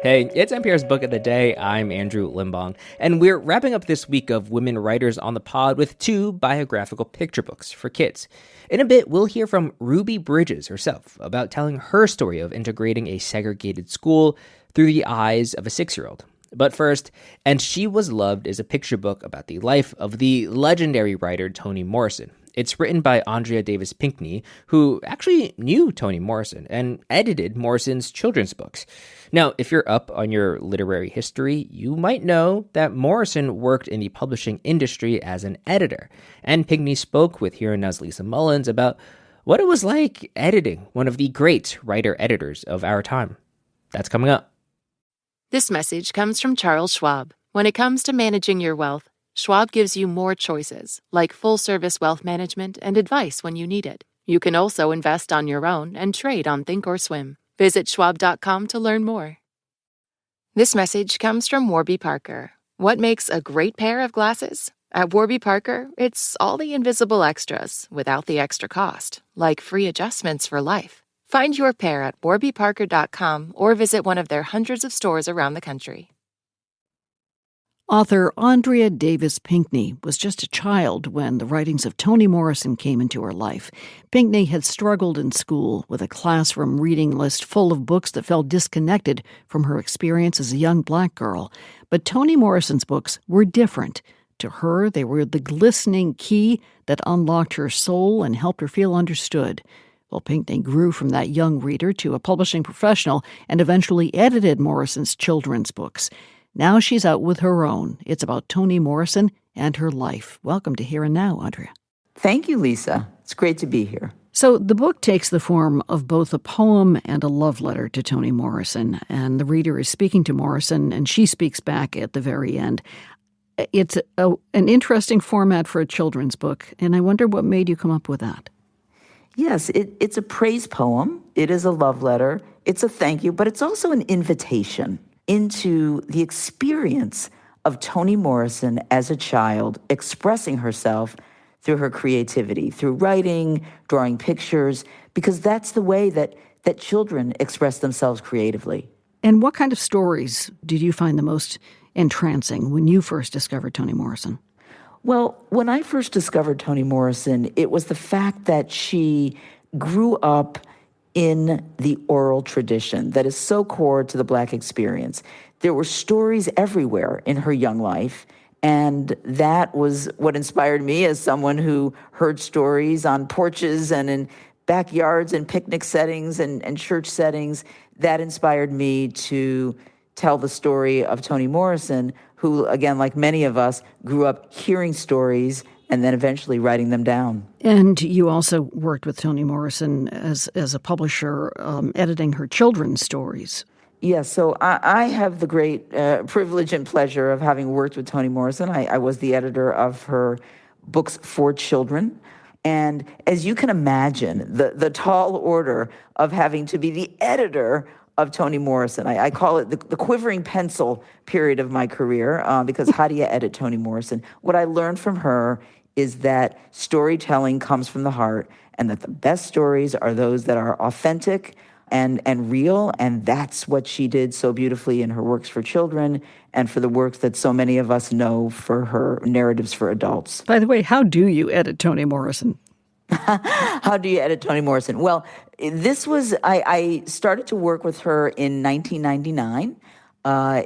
Hey, it's NPR's Book of the Day. I'm Andrew Limbong, and we're wrapping up this week of women writers on the pod with two biographical picture books for kids. In a bit, we'll hear from Ruby Bridges herself about telling her story of integrating a segregated school through the eyes of a 6-year-old. But first, And She Was Loved is a picture book about the life of the legendary writer Toni Morrison. It's written by Andrea Davis Pinkney, who actually knew Toni Morrison and edited Morrison's children's books. Now, if you're up on your literary history, you might know that Morrison worked in the publishing industry as an editor, and Pinkney spoke with Here and Now's Lisa Mullins about what it was like editing one of the great writer-editors of our time. That's coming up. This message comes from Charles Schwab. When it comes to managing your wealth, Schwab gives you more choices, like full-service wealth management and advice when you need it. You can also invest on your own and trade on Thinkorswim. Visit schwab.com to learn more. This message comes from Warby Parker. What makes a great pair of glasses? At Warby Parker, it's all the invisible extras without the extra cost, like free adjustments for life. Find your pair at warbyparker.com or visit one of their hundreds of stores around the country. Author Andrea Davis Pinkney was just a child when the writings of Toni Morrison came into her life. Pinkney had struggled in school with a classroom reading list full of books that felt disconnected from her experience as a young black girl. But Toni Morrison's books were different. To her, they were the glistening key that unlocked her soul and helped her feel understood. Well, Pinkney grew from that young reader to a publishing professional and eventually edited Morrison's children's books. Now she's out with her own. It's about Toni Morrison and her life. Welcome to Here and Now, Andrea. Thank you, Lisa. It's great to be here. So the book takes the form of both a poem and a love letter to Toni Morrison, and the reader is speaking to Morrison, and she speaks back at the very end. It's an interesting format for a children's book, and I wonder what made you come up with that. Yes, it's a praise poem. It is a love letter. It's a thank you, but it's also an invitation into the experience of Toni Morrison as a child, expressing herself through her creativity, through writing, drawing pictures, because that's the way that children express themselves creatively. And what kind of stories did you find the most entrancing when you first discovered Toni Morrison? Well, when I first discovered Toni Morrison, it was the fact that she grew up in the oral tradition that is so core to the Black experience. There were stories everywhere in her young life, and that was what inspired me as someone who heard stories on porches and in backyards and picnic settings and church settings. That inspired me to tell the story of Toni Morrison, who, again, like many of us, grew up hearing stories and then eventually writing them down. And you also worked with Toni Morrison as a publisher, editing her children's stories. Yes, so I have the great privilege and pleasure of having worked with Toni Morrison. I was the editor of her books for children. And as you can imagine, the tall order of having to be the editor of Toni Morrison. I call it the quivering pencil period of my career, because how do you edit Toni Morrison? What I learned from her is that storytelling comes from the heart, and that the best stories are those that are authentic and real, and that's what she did so beautifully in her works for children and for the works that so many of us know for her narratives for adults. By the way, how do you edit Toni Morrison? How do you edit Toni Morrison? Well, I started to work with her in 1999.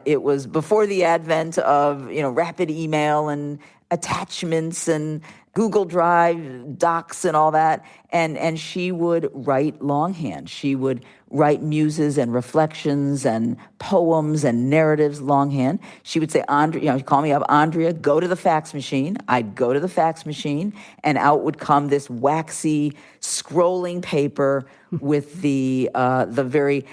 It was before the advent of, rapid email and attachments and Google Drive, docs and all that. And she would write longhand. She would write muses and reflections and poems and narratives longhand. She would say, Andrea, call me up, Andrea, go to the fax machine. I'd go to the fax machine, and out would come this waxy, scrolling paper with the very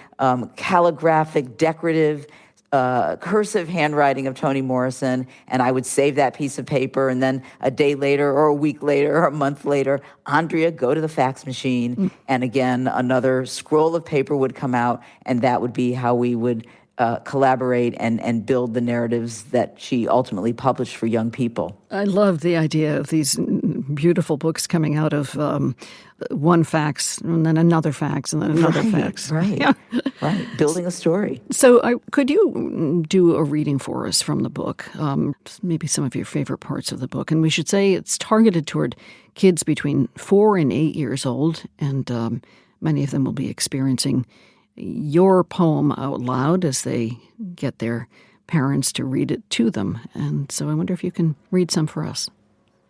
calligraphic, decorative, cursive handwriting of Toni Morrison, and I would save that piece of paper, and then a day later or a week later or a month later, Andrea, go to the fax machine, and again, another scroll of paper would come out, and that would be how we would collaborate and build the narratives that she ultimately published for young people. I love the idea of these beautiful books coming out of one fax and then another fax and then another fax. Right, Yeah. right. Building a story. So could you do a reading for us from the book, maybe some of your favorite parts of the book? And we should say it's targeted toward kids between 4 and 8 years old, and many of them will be experiencing your poem out loud as they get their parents to read it to them. And so I wonder if you can read some for us.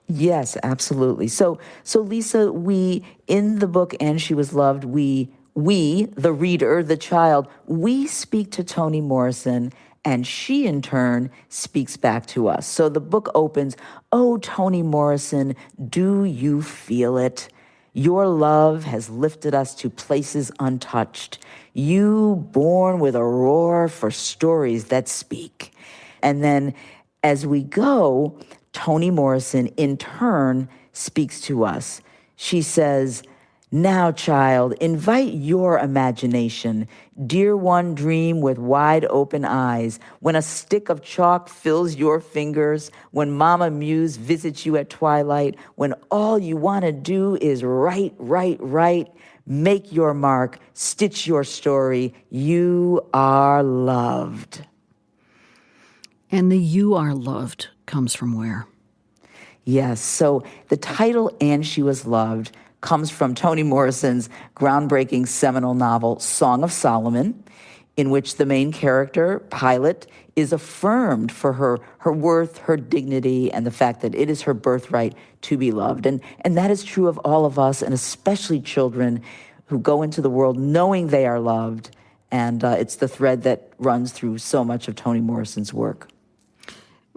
Yes, absolutely. So Lisa, we, in the book And She Was Loved, we, the reader, the child, we speak to Toni Morrison, and she in turn speaks back to us. So the book opens, "Oh, Toni Morrison, do you feel it? Your love has lifted us to places untouched. You born with a roar for stories that speak." And then as we go, Toni Morrison in turn speaks to us. She says, "Now, child, invite your imagination. Dear one, dream with wide open eyes. When a stick of chalk fills your fingers, when Mama Muse visits you at twilight, when all you want to do is write, write, write, make your mark, stitch your story. You are loved." And the "you are loved" comes from where? Yes, so the title And She Was Loved comes from Toni Morrison's groundbreaking seminal novel, Song of Solomon, in which the main character, Pilate, is affirmed for her worth, her dignity, and the fact that it is her birthright to be loved. And that is true of all of us, and especially children who go into the world knowing they are loved. And it's the thread that runs through so much of Toni Morrison's work.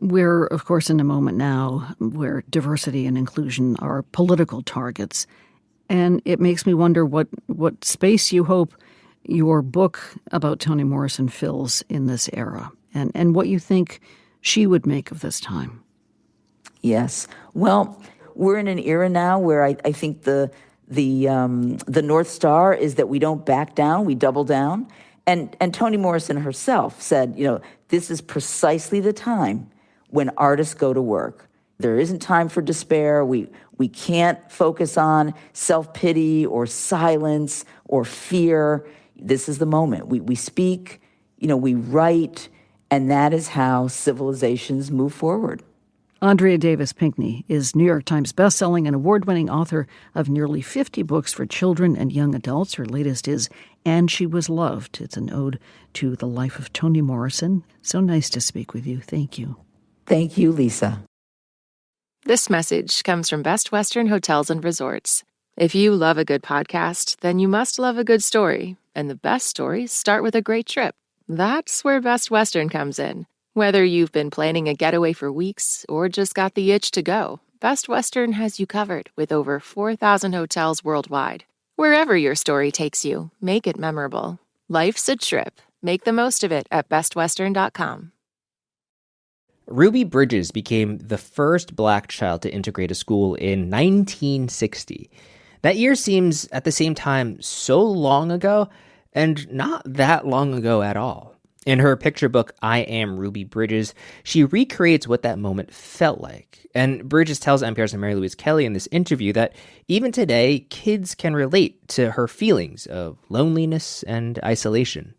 We're, of course, in a moment now where diversity and inclusion are political targets. And it makes me wonder what space you hope your book about Toni Morrison fills in this era, and what you think she would make of this time. Yes. Well, we're in an era now where I think the North Star is that we don't back down, we double down. And Toni Morrison herself said, this is precisely the time when artists go to work. There isn't time for despair. We can't focus on self-pity or silence or fear. This is the moment. We speak, we write, and that is how civilizations move forward. Andrea Davis Pinkney is New York Times bestselling and award-winning author of nearly 50 books for children and young adults. Her latest is And She Was Loved. It's an ode to the life of Toni Morrison. So nice to speak with you. Thank you. Thank you, Lisa. This message comes from Best Western Hotels and Resorts. If you love a good podcast, then you must love a good story. And the best stories start with a great trip. That's where Best Western comes in. Whether you've been planning a getaway for weeks or just got the itch to go, Best Western has you covered with over 4,000 hotels worldwide. Wherever your story takes you, make it memorable. Life's a trip. Make the most of it at bestwestern.com. Ruby Bridges became the first Black child to integrate a school in 1960. That year seems, at the same time, so long ago, and not that long ago at all. In her picture book, I Am Ruby Bridges, she recreates what that moment felt like. And Bridges tells NPR's Mary Louise Kelly in this interview that even today, kids can relate to her feelings of loneliness and isolation.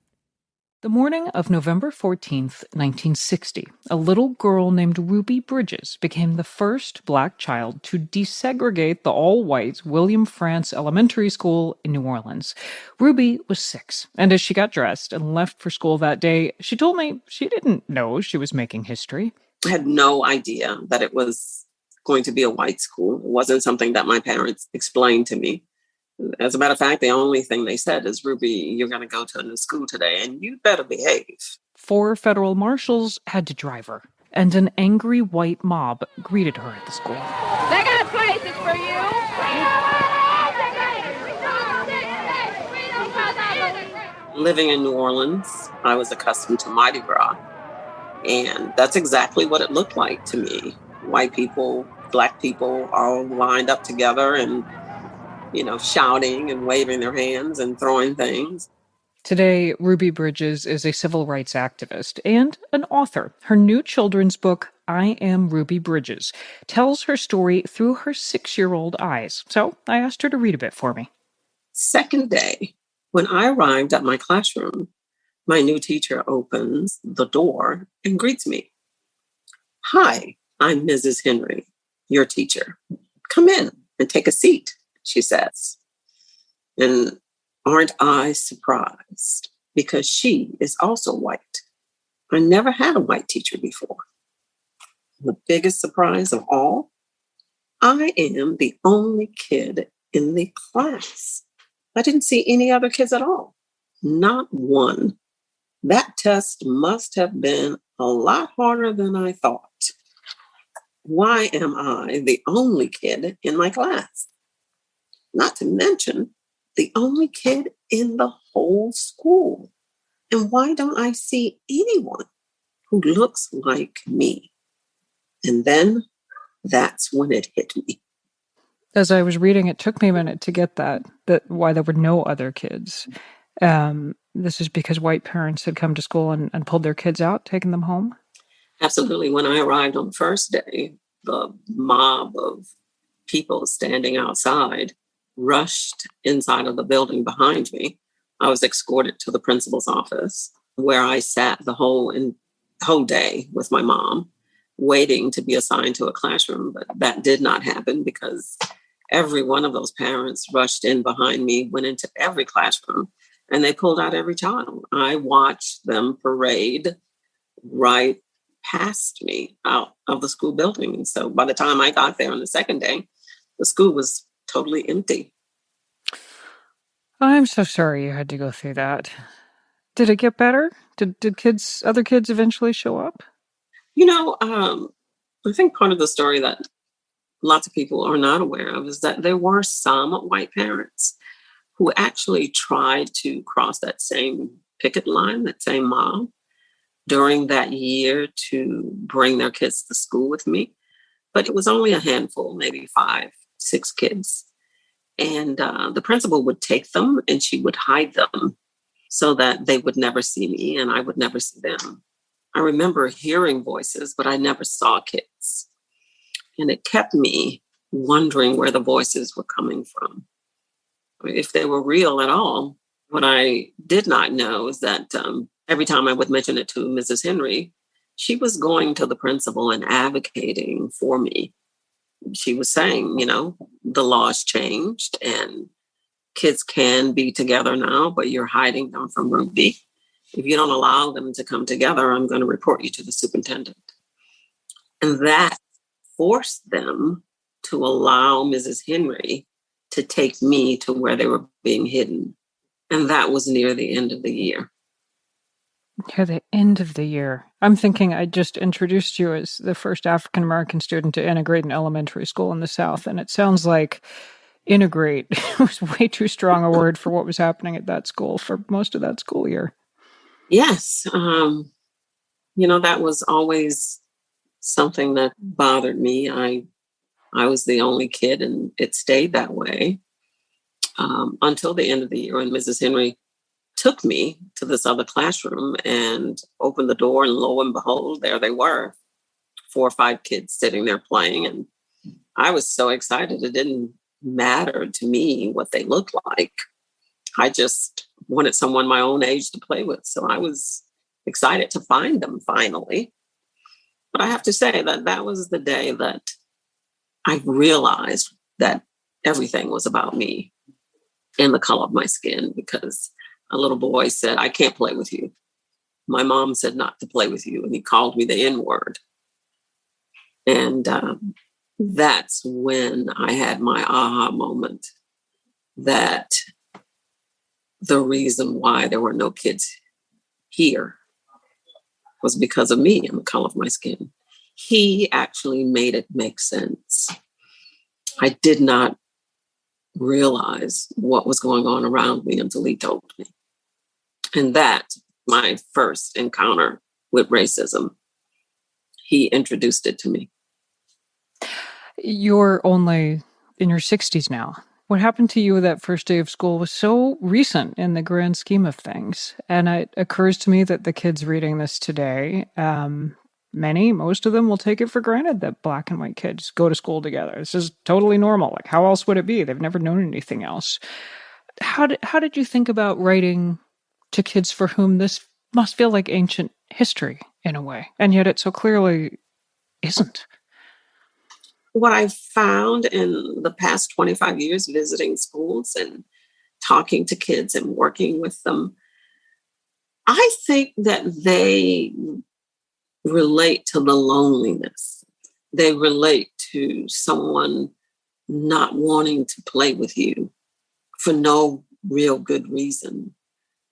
The morning of November 14th, 1960, a little girl named Ruby Bridges became the first Black child to desegregate the all-white William Frantz Elementary School in New Orleans. Ruby was 6, and as she got dressed and left for school that day, she told me she didn't know she was making history. I had no idea that it was going to be a white school. It wasn't something that my parents explained to me. As a matter of fact, the only thing they said is, Ruby, you're going to go to a new school today, and you better behave. 4 federal marshals had to drive her, and an angry white mob greeted her at the school. They got places for you. Living in New Orleans, I was accustomed to Mardi Gras, and that's exactly what it looked like to me. White people, Black people all lined up together and shouting and waving their hands and throwing things. Today, Ruby Bridges is a civil rights activist and an author. Her new children's book, I Am Ruby Bridges, tells her story through her 6-year-old eyes. So I asked her to read a bit for me. Second day, when I arrived at my classroom, my new teacher opens the door and greets me. Hi, I'm Mrs. Henry, your teacher. Come in and take a seat, she says. And aren't I surprised? Because she is also white. I never had a white teacher before. The biggest surprise of all, I am the only kid in the class. I didn't see any other kids at all. Not one. That test must have been a lot harder than I thought. Why am I the only kid in my class? Not to mention, the only kid in the whole school. And why don't I see anyone who looks like me? And then that's when it hit me. As I was reading, it took me a minute to get that why there were no other kids. This is because white parents had come to school and pulled their kids out, taken them home? Absolutely. When I arrived on the first day, the mob of people standing outside rushed inside of the building behind me. I was escorted to the principal's office, where I sat the whole day with my mom, waiting to be assigned to a classroom. But that did not happen because every one of those parents rushed in behind me, went into every classroom, and they pulled out every child. I watched them parade right past me out of the school building. And so by the time I got there on the second day, the school was totally empty. I'm so sorry you had to go through that. Did it get better? Did other kids eventually show up? I think part of the story that lots of people are not aware of is that there were some white parents who actually tried to cross that same picket line, that same mob, during that year to bring their kids to school with me. But it was only a handful, maybe 5, 6 kids. And the principal would take them and she would hide them so that they would never see me and I would never see them. I remember hearing voices, but I never saw kids. And it kept me wondering where the voices were coming from, if they were real at all. What I did not know is that every time I would mention it to Mrs. Henry, she was going to the principal and advocating for me. She was saying, the law's changed and kids can be together now, but you're hiding them from Ruby. If you don't allow them to come together, I'm going to report you to the superintendent. And that forced them to allow Mrs. Henry to take me to where they were being hidden. And that was near the end of the year. Near the end of the year. I'm thinking I just introduced you as the first African-American student to integrate an elementary school in the South. And it sounds like integrate was way too strong a word for what was happening at that school for most of that school year. Yes. That was always something that bothered me. I was the only kid and it stayed that way until the end of the year when Mrs. Henry took me to this other classroom and opened the door, and lo and behold, there they were, 4 or 5 kids sitting there playing. And I was so excited. It didn't matter to me what they looked like. I just wanted someone my own age to play with. So I was excited to find them finally. But I have to say that was the day that I realized that everything was about me and the color of my skin, because a little boy said, I can't play with you. My mom said not to play with you, and he called me the N-word. And that's when I had my aha moment that the reason why there were no kids here was because of me and the color of my skin. He actually made it make sense. I did not realize what was going on around me until he told me. And that, my first encounter with racism, he introduced it to me. You're only in your 60s now. What happened to you that first day of school was so recent in the grand scheme of things. And it occurs to me that the kids reading this today, most of them will take it for granted that black and white kids go to school together. This is totally normal. Like, how else would it be? They've never known anything else. How did you think about writing to kids for whom this must feel like ancient history in a way, and yet it so clearly isn't? What I found in the past 25 years visiting schools and talking to kids and working with them, I think that they relate to the loneliness. They relate to someone not wanting to play with you for no real good reason,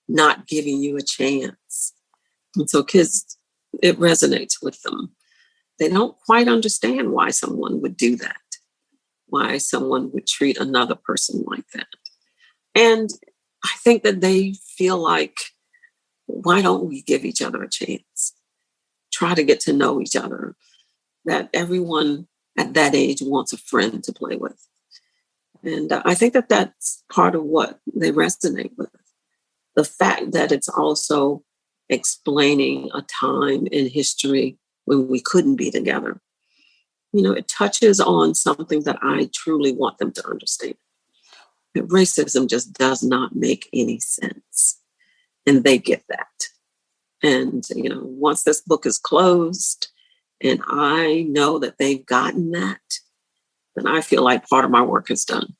not giving you a chance. And so kids, it resonates with them. They don't quite understand why someone would do that, why someone would treat another person like that. And I think that they feel like, why don't we give each other a chance? Try to get to know each other. That everyone at that age wants a friend to play with. And I think that that's part of what they resonate with. The fact that it's also explaining a time in history when we couldn't be together. You know, it touches on something that I truly want them to understand. That racism just does not make any sense. And they get that. And, you know, once this book is closed and I know that they've gotten that, then I feel like part of my work is done.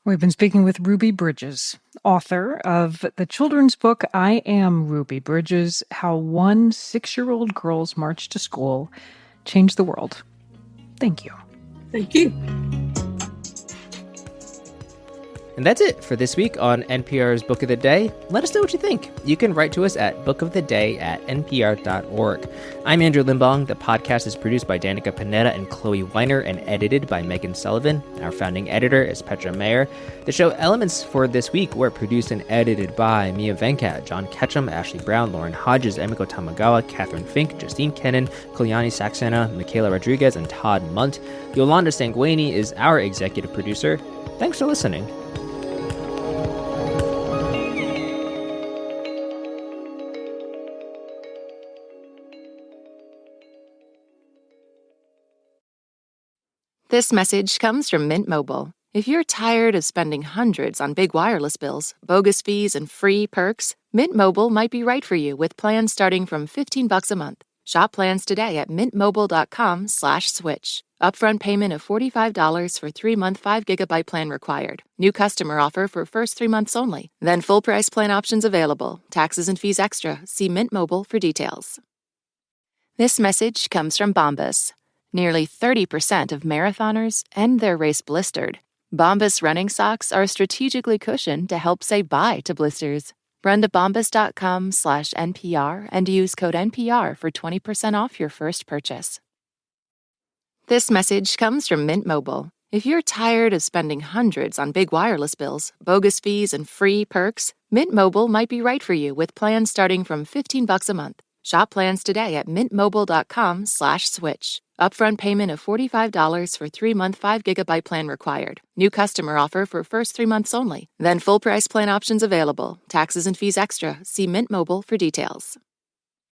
We've been speaking with Ruby Bridges, author of the children's book, I Am Ruby Bridges, How One 6-Year-Old Girl's March to School Changed the World. Thank you. Thank you. And that's it for this week on NPR's Book of the Day. Let us know what you think. You can write to us at bookoftheday@npr.org. I'm Andrew Limbong. The podcast is produced by Danica Panetta and Chloe Weiner and edited by Megan Sullivan. Our founding editor is Petra Mayer. The show elements for this week were produced and edited by Mia Venkat, John Ketchum, Ashley Brown, Lauren Hodges, Emiko Tamagawa, Catherine Fink, Justine Kennan, Kalyani Saxena, Michaela Rodriguez, and Todd Munt. Yolanda Sanguini is our executive producer. Thanks for listening. This message comes from Mint Mobile. If you're tired of spending hundreds on big wireless bills, bogus fees, and free perks, Mint Mobile might be right for you with plans starting from $15 a month. Shop plans today at mintmobile.com/switch. Upfront payment of $45 for 3-month 5GB plan required. New customer offer for first 3 months only. Then full price plan options available. Taxes and fees extra. See Mint Mobile for details. This message comes from Bombas. Nearly 30% of marathoners end their race blistered. Bombas running socks are strategically cushioned to help say bye to blisters. Run to bombas.com/NPR and use code NPR for 20% off your first purchase. This message comes from Mint Mobile. If you're tired of spending hundreds on big wireless bills, bogus fees, and free perks, Mint Mobile might be right for you with plans starting from $15 a month. Shop plans today at mintmobile.com/switch. Upfront payment of $45 for 3-month 5GB plan required. New customer offer for first 3 months only. Then full price plan options available. Taxes and fees extra. See Mint Mobile for details.